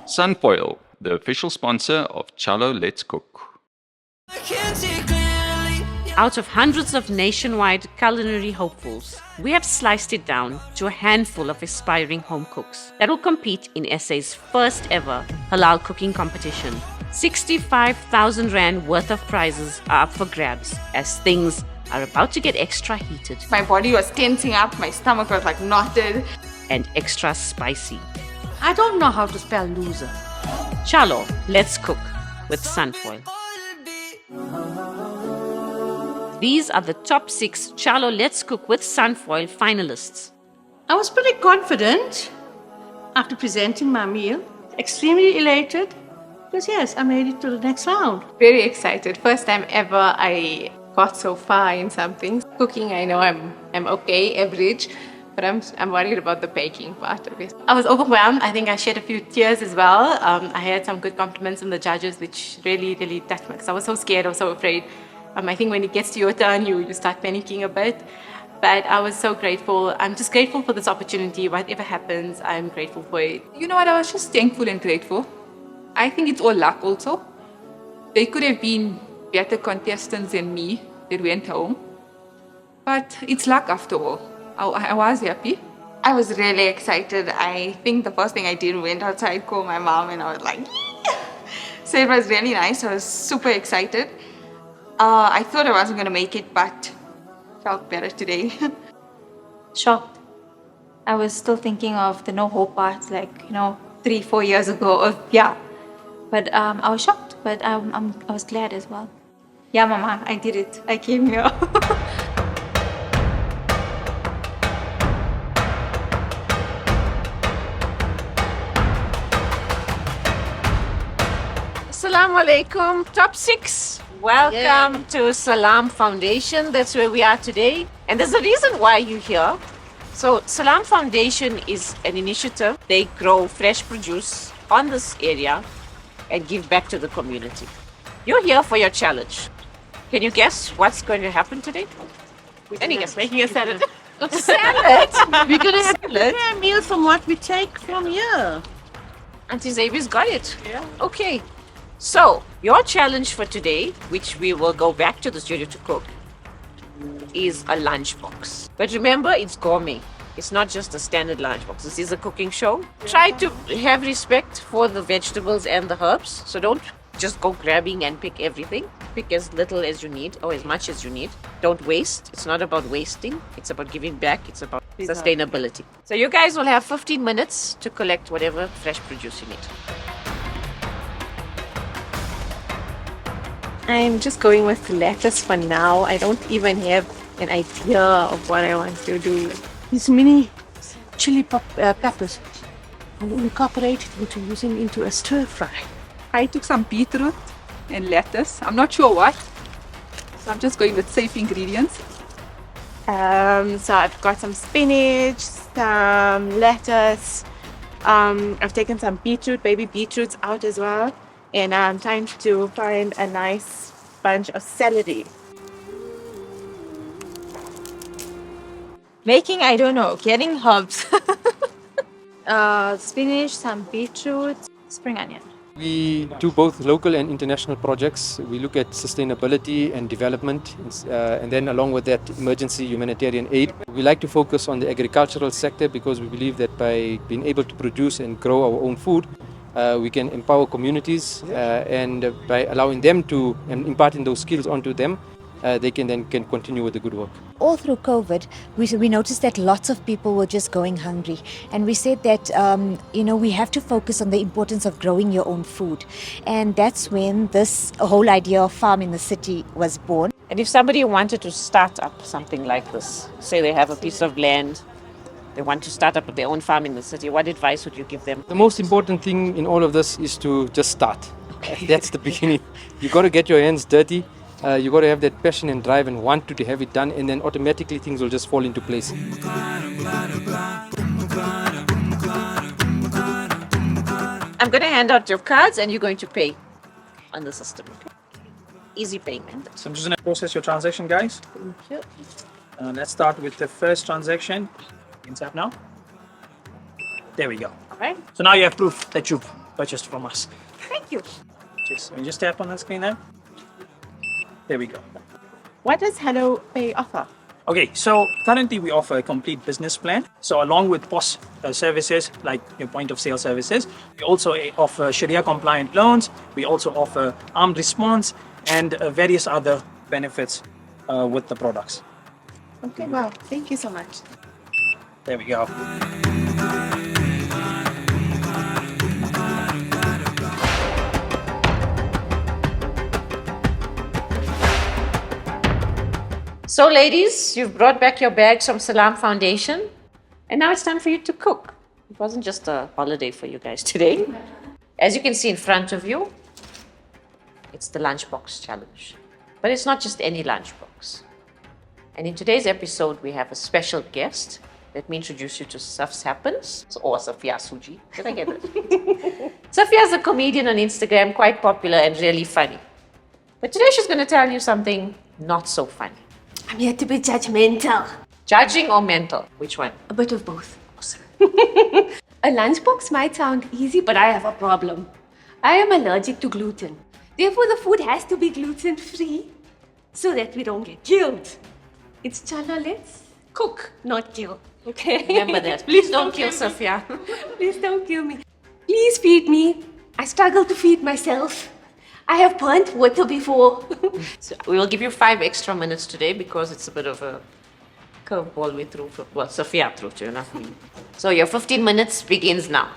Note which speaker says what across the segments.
Speaker 1: Sunfoil, the official sponsor of Chalo Let's Cook.
Speaker 2: Out of hundreds of nationwide culinary hopefuls, we have sliced it down to a handful of aspiring home cooks that will compete in SA's first ever halal cooking competition. 65,000 Rand worth of prizes are up for grabs as things are about to get extra heated.
Speaker 3: My body was tensing up, my stomach was like knotted.
Speaker 2: And extra spicy.
Speaker 4: I don't know how to spell loser.
Speaker 2: Chalo, let's cook with Sunfoil. These are the top 6 Chalo Let's Cook with Sunfoil finalists.
Speaker 4: I was pretty confident after presenting my meal. Extremely elated because yes, I made it to the next round.
Speaker 3: Very excited. First time ever I got so far in something. Cooking, I know I'm okay, average. But I'm worried about the baking part of it.
Speaker 5: I was overwhelmed. I think I shed a few tears as well. I had some good compliments from the judges, which really, really touched me because I was so scared, I was so afraid. I think when it gets to your turn, you start panicking a bit. But I was so grateful. I'm just grateful for this opportunity. Whatever happens, I'm grateful for it.
Speaker 6: You know what? I was just thankful and grateful. I think it's all luck also. They could have been better contestants than me that went home. But it's luck after all. I was happy.
Speaker 3: I was really excited. I think the first thing I did went outside, called my mom, and I was like, yeah. So it was really nice. I was super excited. I thought I wasn't going to make it, but felt better today.
Speaker 7: Shocked. I was still thinking of the no hope part, like 3-4 years ago. But I was shocked, but I was glad as well. Yeah, Mama, I did it. I came here.
Speaker 2: Assalamu alaikum, top 6. Welcome to Salaam Foundation. That's where we are today. And there's a reason why you're here. So Salaam Foundation is an initiative. They grow fresh produce on this area and give back to the community. You're here for your challenge. Can you guess what's going to happen today? Any guess? Making a salad. Salad?
Speaker 4: We're going to have to prepare a meal from what we take from here.
Speaker 2: Auntie Xavier's got it. Yeah. Okay. So, your challenge for today, which we will go back to the studio to cook, is a lunchbox. But remember, it's gourmet. It's not just a standard lunchbox. This is a cooking show. Try to have respect for the vegetables and the herbs. So don't just go grabbing and pick everything. Pick as little as you need or as much as you need. Don't waste. It's not about wasting. It's about giving back. It's about sustainability. So you guys will have 15 minutes to collect whatever fresh produce you need.
Speaker 5: I'm just going with lettuce for now. I don't even have an idea of what I want to do.
Speaker 4: These mini chili peppers. And incorporate it into using into a stir fry.
Speaker 6: I took some beetroot and lettuce. I'm not sure what. So I'm just going with safe ingredients.
Speaker 5: So I've got some spinach, some lettuce. I've taken some beetroot, baby beetroots out as well. And I'm trying to find a nice bunch of celery.
Speaker 7: Making, I don't know, getting herbs. Spinach, some beetroot, spring onion.
Speaker 8: We do both local and international projects. We look at sustainability and development, and then along with that, emergency humanitarian aid. We like to focus on the agricultural sector because we believe that by being able to produce and grow our own food, we can empower communities, and by allowing them to and imparting those skills onto them, they can continue with the good work.
Speaker 9: All through COVID, we noticed that lots of people were just going hungry, and we said that we have to focus on the importance of growing your own food, and that's when this whole idea of farm in the city was born.
Speaker 2: And if somebody wanted to start up something like this, say they have a piece of land, they want to start up their own farm in the city, what advice would you give them?
Speaker 8: The most important thing in all of this is to just start. Okay. That's the beginning. You got to get your hands dirty. You got to have that passion and drive and want to have it done, and then automatically things will just fall into place.
Speaker 2: I'm going to hand out your cards and you're going to pay on the system. Okay? Easy payment.
Speaker 10: So I'm just going to process your transaction, guys.
Speaker 2: Thank you.
Speaker 10: Let's start with the first transaction. Tap now. There we go.
Speaker 2: All right.
Speaker 10: So now you have proof that you've purchased from us.
Speaker 2: Thank you.
Speaker 10: Just tap on the screen now. There we go.
Speaker 5: What does HelloPay offer?
Speaker 10: Okay, so currently we offer a complete business plan. So along with POS services like your point of sale services, we also offer Sharia compliant loans. We also offer armed response and various other benefits with the products.
Speaker 5: Okay, wow. Thank you so much.
Speaker 10: There we go.
Speaker 2: So, ladies, you've brought back your bags from Salaam Foundation, and now it's time for you to cook. It wasn't just a holiday for you guys today. As you can see in front of you, it's the lunchbox challenge. But it's not just any lunchbox. And in today's episode, we have a special guest. Let me introduce you to Safs Happens, or Safia Suji. Did I get it? Safia is a comedian on Instagram, quite popular and really funny. But today she's going to tell you something not so funny.
Speaker 11: I'm here to be judgmental.
Speaker 2: Judging or mental? Which one?
Speaker 11: A bit of both. A lunchbox might sound easy, but I have a problem. I am allergic to gluten. Therefore, the food has to be gluten-free so that we don't get killed. It's Chalo, let's cook, not kill. Okay?
Speaker 2: Remember that. Please don't kill Safia.
Speaker 11: Please don't kill me. Please feed me. I struggle to feed myself. I have burnt water before.
Speaker 2: So we will give you 5 extra minutes today because it's a bit of a curveball we threw for, well, Safia threw to you, not me. So your 15 minutes begins now.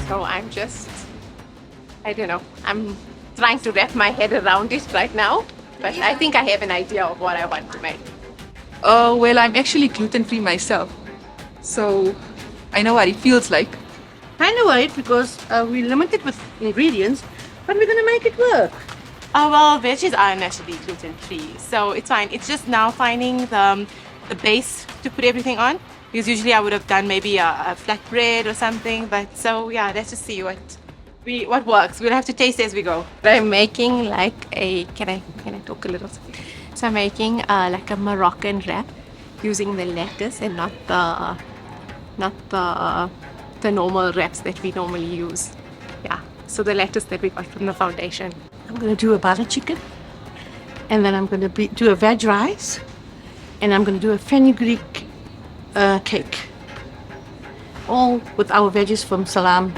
Speaker 5: So I don't know, I'm trying to wrap my head around it right now, but I think I have an idea of what I want to make.
Speaker 6: Well, I'm actually gluten-free myself. So I know what it feels like.
Speaker 4: I know it because we're limited with ingredients, but we're going to make it work.
Speaker 5: Oh, well, veggies are naturally gluten-free, so it's fine. It's just now finding the base to put everything on. Because usually I would have done maybe a flat bread or something, but so yeah, let's just see what works. We'll have to taste as we go. I'm making like a, can I talk a little? So I'm making like a Moroccan wrap using the lettuce and not the normal wraps that we normally use. Yeah, so the lettuce that we got from the foundation.
Speaker 4: I'm going to do a butter chicken, and then I'm going to do a veg rice, and I'm going to do a fenugreek cake. All with our veggies from Salaam.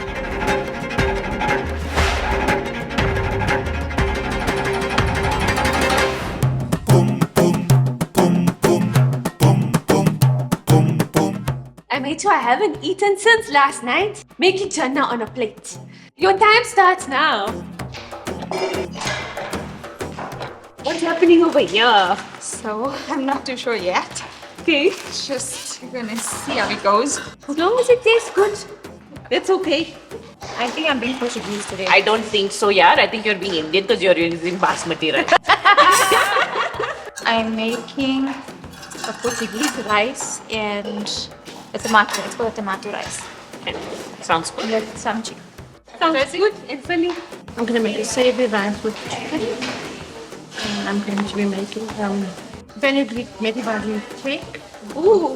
Speaker 11: I made sure I haven't eaten since last night. Make it jannah on a plate. Your time starts now. What's happening over here?
Speaker 3: So I'm not too sure yet.
Speaker 11: Okay.
Speaker 3: Just gonna see how it goes.
Speaker 11: As long as it tastes good, that's okay.
Speaker 2: I think I'm being Portuguese today. I don't think so, yeah. I think you're being Indian because you're using basmati rice.
Speaker 7: I'm making a Portuguese rice and a tomato. It's called a tomato rice.
Speaker 2: Okay. Sounds good.
Speaker 7: With some chicken.
Speaker 11: Sounds good and filling.
Speaker 4: I'm going to make a savory rice with chicken. And I'm going to be making fenugreek meti barley cake.
Speaker 11: Ooh.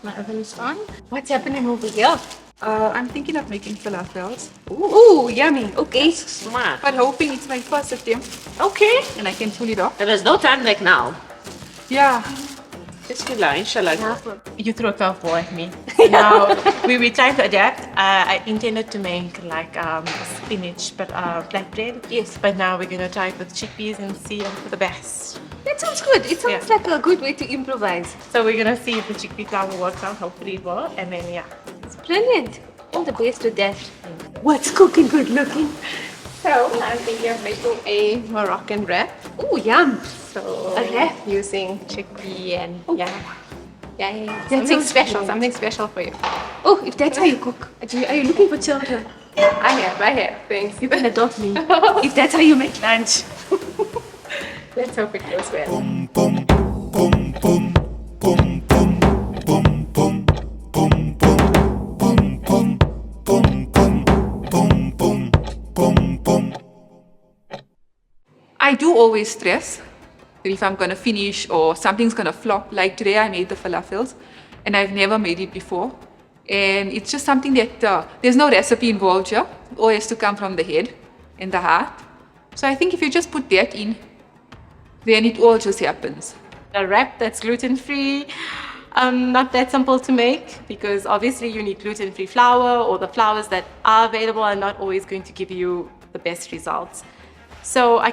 Speaker 4: My oven is on.
Speaker 11: What's happening over here?
Speaker 6: I'm thinking of making falafels,
Speaker 11: Ooh, yummy. Okay.
Speaker 2: Smart.
Speaker 6: but hoping it's my first attempt
Speaker 2: Okay.
Speaker 6: and I can pull it off.
Speaker 2: There's no time like now.
Speaker 6: Yeah.
Speaker 2: Bismillah, inshallah.
Speaker 5: You threw a curveball at me. Now, we were trying to adapt. I intended to make like spinach, but flatbread.
Speaker 11: Yes.
Speaker 5: But now we're going to try it with chickpeas and see for the best.
Speaker 11: That sounds good. It sounds like a good way to improvise.
Speaker 5: So we're going to see if the chickpea flour works out. Hopefully it will. And then, yeah.
Speaker 11: It's brilliant. All the best with that. What's cooking good looking?
Speaker 5: So I'm thinking of making a Moroccan wrap.
Speaker 11: Ooh, yum.
Speaker 5: So
Speaker 11: A wrap?
Speaker 5: using chickpea and yeah.
Speaker 11: That
Speaker 5: Something
Speaker 11: sounds
Speaker 5: special,
Speaker 11: good.
Speaker 5: something special for you.
Speaker 11: Oh, if that's how you cook. Are you looking for children?
Speaker 5: I have. Thanks.
Speaker 11: You can adopt me. If that's how you make lunch.
Speaker 5: Let's hope it goes well.
Speaker 6: I do always stress if I'm going to finish or something's going to flop. Like today I made the falafels and I've never made it before. And it's just something that there's no recipe involved here. It all has to come from the head and the heart. So I think if you just put that in, then it all just happens.
Speaker 5: A wrap that's gluten-free, not that simple to make because obviously you need gluten-free flour, or the flours that are available are not always going to give you the best results. So I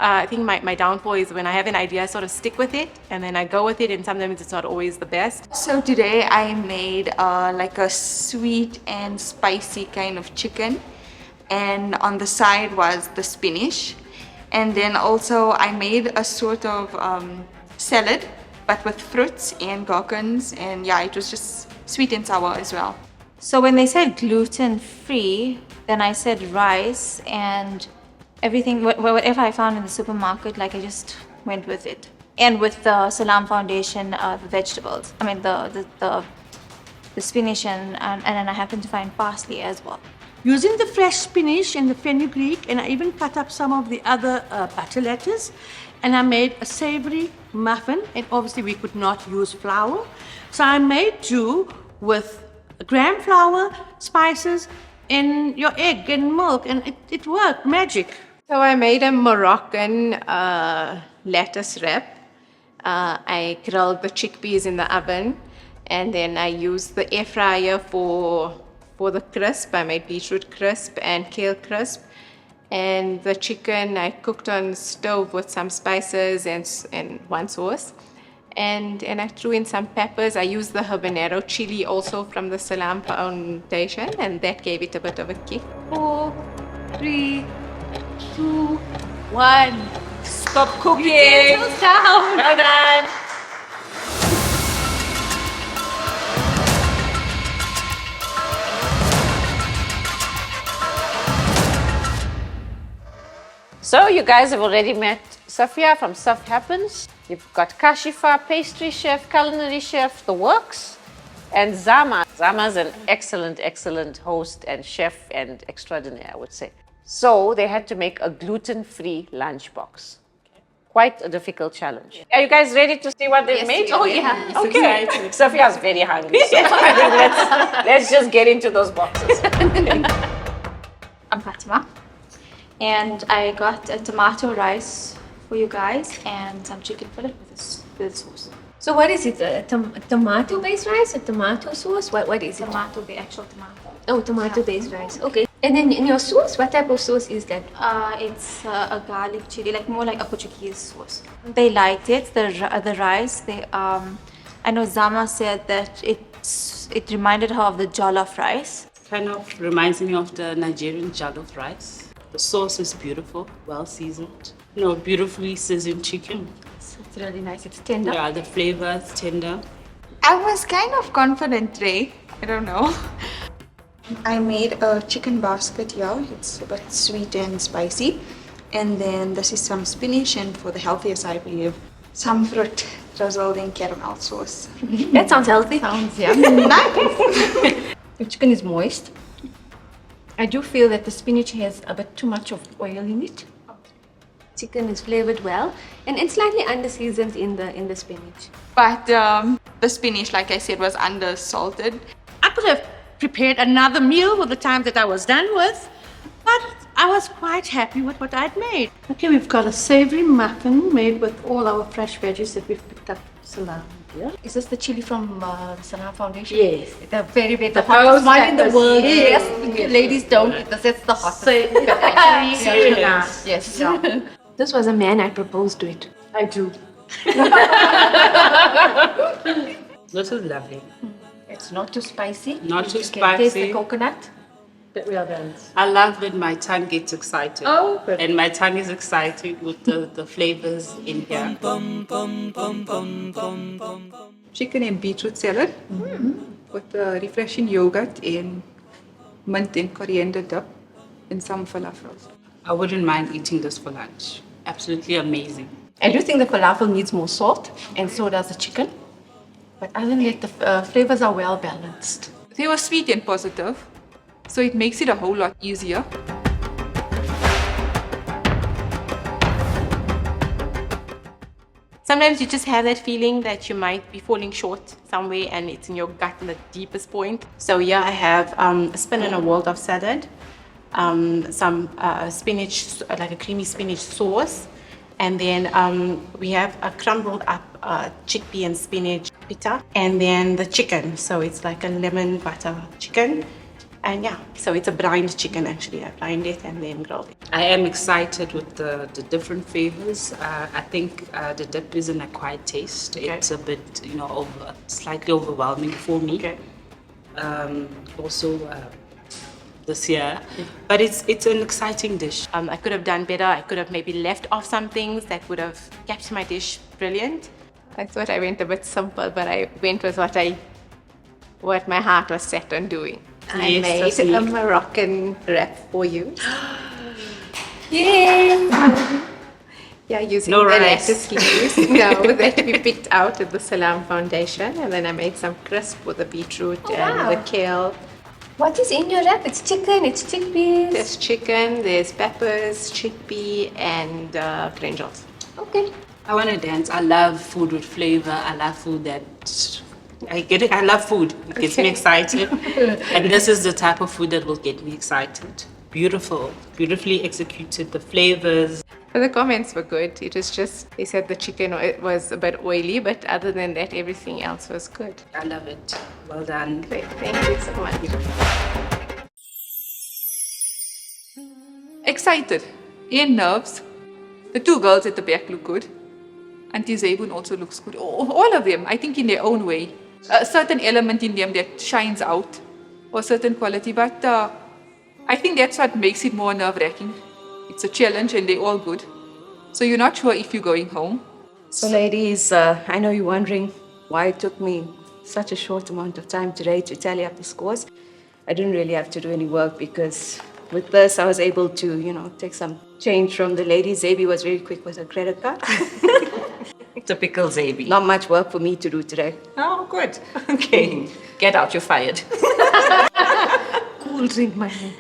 Speaker 5: I think my downfall is when I have an idea, I sort of stick with it and then I go with it, and sometimes it's not always the best.
Speaker 3: So today I made like a sweet and spicy kind of chicken, and on the side was the spinach. And then also I made a sort of salad, but with fruits and gherkins, and yeah, it was just sweet and sour as well.
Speaker 7: So when they said gluten-free, then I said rice and everything, whatever I found in the supermarket, like I just went with it. And with the Salaam Foundation, the vegetables. I mean the spinach and then I happened to find parsley as well.
Speaker 4: Using the fresh spinach and the fenugreek, and I even cut up some of the other butter lettuce, and I made a savory muffin, and obviously we could not use flour. So I made do with gram flour, spices, and your egg and milk, and it worked, magic.
Speaker 5: So I made a Moroccan lettuce wrap. I grilled the chickpeas in the oven, and then I used the air fryer for the crisp. I made beetroot crisp and kale crisp. And the chicken I cooked on the stove with some spices and one sauce. And I threw in some peppers. I used the habanero chili also from the Salaam Foundation, and that gave it a bit of a kick.
Speaker 11: 4, 3, 2, 1.
Speaker 2: Stop cooking.
Speaker 11: Utensils down.
Speaker 2: Well done. So you guys have already met Safia from Stuff Happens. You've got Kashifa, pastry chef, culinary chef, the works, and Zama. Zama's an excellent host and chef and extraordinaire, I would say. So they had to make a gluten-free lunchbox. Quite a difficult challenge. Are you guys ready to see what they've made?
Speaker 11: Oh yeah.
Speaker 2: Okay. Safia's very hungry, so I think let's just get into those boxes.
Speaker 7: I'm Fatima. And I got a tomato rice for you guys and some chicken fillet with this sauce.
Speaker 11: So what is it? A tomato-based rice? A tomato sauce? What is it?
Speaker 7: The actual tomato.
Speaker 11: Oh, tomato-based rice. Okay. And then in your sauce, what type of sauce is that?
Speaker 7: It's a garlic chili, like more like a Portuguese sauce. They liked it. The rice. I know Zama said that it reminded her of the jollof rice.
Speaker 12: Kind of reminds me of the Nigerian jollof rice. The sauce is beautiful, well seasoned. Beautifully seasoned chicken.
Speaker 11: It's really nice. It's tender.
Speaker 12: Yeah, the flavor is tender.
Speaker 3: I was kind of confident today. I don't know. I made a chicken basket here. It's a bit sweet and spicy. And then this is some spinach, and for the healthier side we have some fruit drizzled in caramel sauce.
Speaker 11: That sounds healthy.
Speaker 7: Sounds yeah.
Speaker 3: Nice.
Speaker 11: The chicken is moist. I do feel that the spinach has a bit too much of oil in it. Chicken is flavored well and slightly under seasoned in the spinach.
Speaker 3: But the spinach, like I said, was under salted.
Speaker 4: I could have prepared another meal for the time that I was done with, but I was quite happy with what I'd made. Okay, we've got a savory muffin made with all our fresh veggies that we've picked up at Salaam. Yeah.
Speaker 11: Is this the chili from the Salaam Foundation?
Speaker 4: Yes.
Speaker 11: The the hottest one in the world. Yes. Ladies don't eat this. It's the hottest. Yes. This was a man I proposed to it.
Speaker 4: I do.
Speaker 12: This is lovely.
Speaker 11: It's not too spicy.
Speaker 12: Not too
Speaker 11: You can taste the
Speaker 12: spicy.
Speaker 11: coconut.
Speaker 4: But we are done.
Speaker 12: I love when my tongue gets excited.
Speaker 11: Oh, good.
Speaker 12: And my tongue is excited with the flavors in here.
Speaker 6: Chicken and beetroot salad with refreshing yogurt and mint and coriander dip and some falafels.
Speaker 12: I wouldn't mind eating this for lunch. Absolutely amazing.
Speaker 11: I do think the falafel needs more salt, and so does the chicken. But other than that, the flavors are well balanced.
Speaker 6: They were sweet and positive, so it makes it a whole lot easier.
Speaker 5: sometimes you just have that feeling that you might be falling short somewhere and it's in your gut in the deepest point. So yeah, I have a spin and a Waldorf salad, some spinach, like a creamy spinach sauce, and then we have a crumbled up chickpea and spinach pita, and then the chicken. So it's like a lemon butter chicken. And yeah, so it's a brined chicken actually. I brined it and then grilled it.
Speaker 12: I am excited with the different flavors. I think the dip is an acquired taste.
Speaker 5: Okay.
Speaker 12: It's a bit, slightly overwhelming for me.
Speaker 5: Okay.
Speaker 12: Also this year, but it's an exciting dish.
Speaker 5: I could have done better. I could have maybe left off some things that would have kept my dish brilliant. I thought I went a bit simple, but I went with what my heart was set on doing. I
Speaker 12: Yes,
Speaker 5: made
Speaker 12: that's
Speaker 5: a
Speaker 12: me.
Speaker 5: Moroccan wrap for you.
Speaker 11: Yay!
Speaker 5: Yeah, using
Speaker 12: No
Speaker 5: the
Speaker 12: rice.
Speaker 5: lettuce leaves. No, that we picked out at the Salaam Foundation. And then I made some crisp with the beetroot and
Speaker 11: wow.
Speaker 5: the kale.
Speaker 11: What is in your wrap? It's chicken, it's chickpeas.
Speaker 5: There's chicken, there's peppers, chickpea, and brinjals.
Speaker 11: Okay.
Speaker 12: I want to dance. I love food with flavor. I love food that I get it. I love food. It gets me excited. And this is the type of food that will get me excited. Beautiful, beautifully executed. The flavors.
Speaker 5: But the comments were good. It was just, they said the chicken was a bit oily, but other than that, everything else was good.
Speaker 12: I love it. Well done.
Speaker 5: Great, thank you so much.
Speaker 6: Excited and nerves. The two girls at the back look good. Auntie Zabun also looks good. All of them, I think, in their own way. A certain element in them that shines out, or a certain quality. But I think that's what makes it more nerve-wracking. It's a challenge, and they're all good. So you're not sure if you're going home.
Speaker 13: So ladies, I know you're wondering why it took me such a short amount of time today to tally up the scores. I didn't really have to do any work because with this I was able to, take some change from the ladies. Zabi was very quick with her credit card.
Speaker 2: Typical Zabi.
Speaker 13: Not much work for me to do today.
Speaker 2: Oh, good. Okay. Get out, you're fired.
Speaker 13: Cool drink, my man.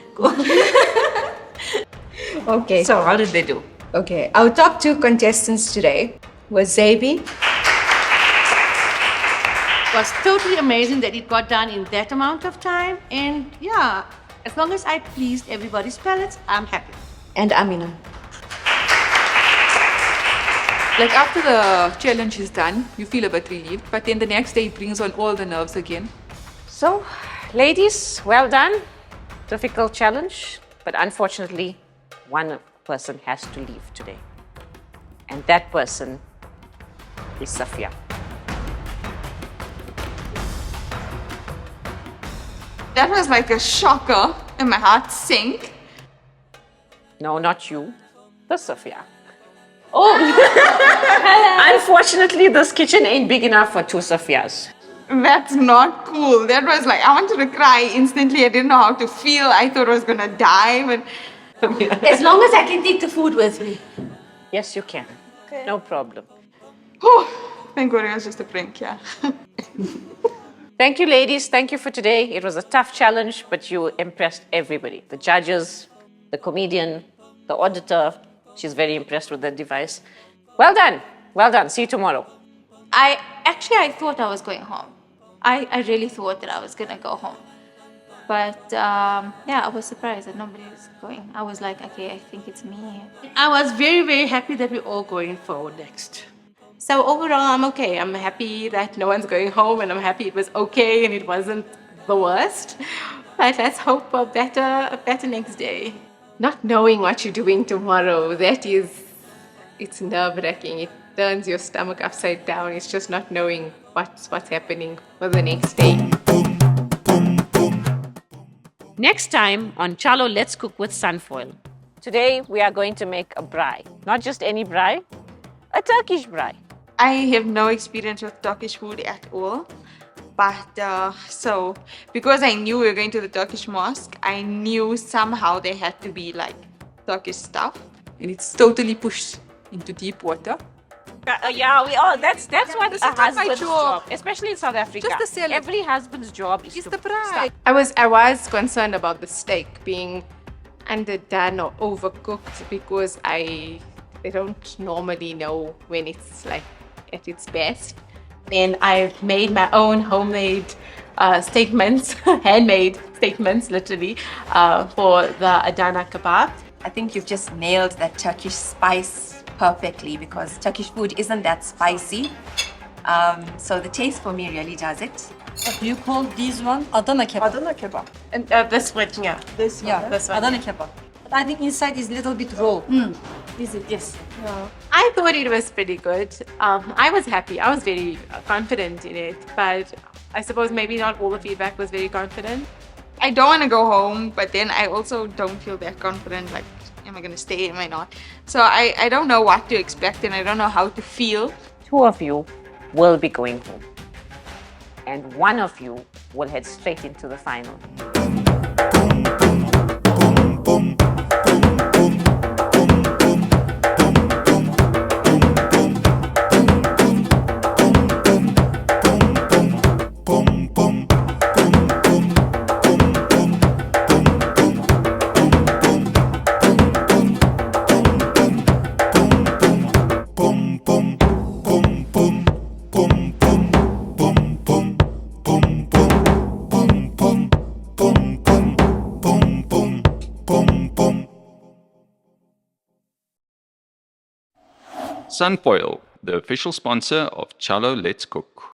Speaker 13: Okay.
Speaker 2: So, how did they do?
Speaker 13: Okay, our top two contestants today was Zabi.
Speaker 4: It was totally amazing that it got done in that amount of time. And yeah, as long as I pleased everybody's palates, I'm happy.
Speaker 13: And Amina.
Speaker 6: Like after the challenge is done, you feel a bit relieved, but then the next day it brings on all the nerves again.
Speaker 2: So, ladies, well done. Difficult challenge, but unfortunately, one person has to leave today. And that person is Safia.
Speaker 3: That was like a shocker and my heart sank.
Speaker 2: No, not you. The Safia. Oh! Unfortunately, this kitchen ain't big enough for two Safias.
Speaker 3: That's not cool. That was like, I wanted to cry instantly. I didn't know how to feel. I thought I was gonna die, but
Speaker 11: As long as I can take the food with me.
Speaker 2: Yes, you can. Okay. No problem.
Speaker 3: whew, thank God it was just a prank, yeah.
Speaker 2: Thank you, ladies. Thank you for today. It was a tough challenge, but you impressed everybody. The judges, the comedian, the auditor. She's very impressed with that device. Well done. Well done. See you tomorrow.
Speaker 7: I thought I was going home. I really thought that I was gonna go home. But I was surprised that nobody was going. I was like, okay, I think it's me.
Speaker 4: I was very, very happy that we're all going forward next.
Speaker 5: So overall, I'm okay. I'm happy that no one's going home, and I'm happy it was okay and it wasn't the worst. But let's hope for a better next day. Not knowing what you're doing tomorrow, it's nerve-wracking. It turns your stomach upside down. It's just not knowing what's happening for the next day.
Speaker 2: Next time on Chalo, let's cook with Sunfoil. Today, we are going to make a braai. Not just any braai, a Turkish braai.
Speaker 3: I have no experience with Turkish food at all. But so, because I knew we were going to the Turkish mosque, I knew somehow there had to be like Turkish stuff.
Speaker 6: And it's totally pushed into deep water.
Speaker 2: Yeah, we all. That's what
Speaker 6: This
Speaker 2: a
Speaker 6: is not my
Speaker 2: husband's
Speaker 6: job.
Speaker 2: job, especially in South Africa.
Speaker 6: Just the salad.
Speaker 2: Every husband's job is
Speaker 6: It's
Speaker 2: to
Speaker 6: the pride.
Speaker 5: I was concerned about the steak being underdone or overcooked because they don't normally know when it's like at its best. Then I've made my own homemade statements, handmade statements, literally, for the Adana kebab.
Speaker 14: I think you've just nailed that Turkish spice perfectly because Turkish food isn't that spicy. So the taste for me really does it.
Speaker 15: You call this one Adana kebab.
Speaker 13: Adana kebab.
Speaker 5: And this one, yeah.
Speaker 13: This one.
Speaker 15: Yeah,
Speaker 5: This one.
Speaker 15: Adana kebab. But I think inside is a little bit raw.
Speaker 5: Is it? Yes. I thought it was pretty good. I was happy. I was very confident in it, but I suppose maybe not all the feedback was very confident.
Speaker 3: I don't want to go home, but then I also don't feel that confident. Like, am I going to stay? Am I not? So I don't know what to expect and I don't know how to feel.
Speaker 2: 2 of you will be going home, and 1 of you will head straight into the final.
Speaker 1: Sunfoil, the official sponsor of Chalo Let's Cook.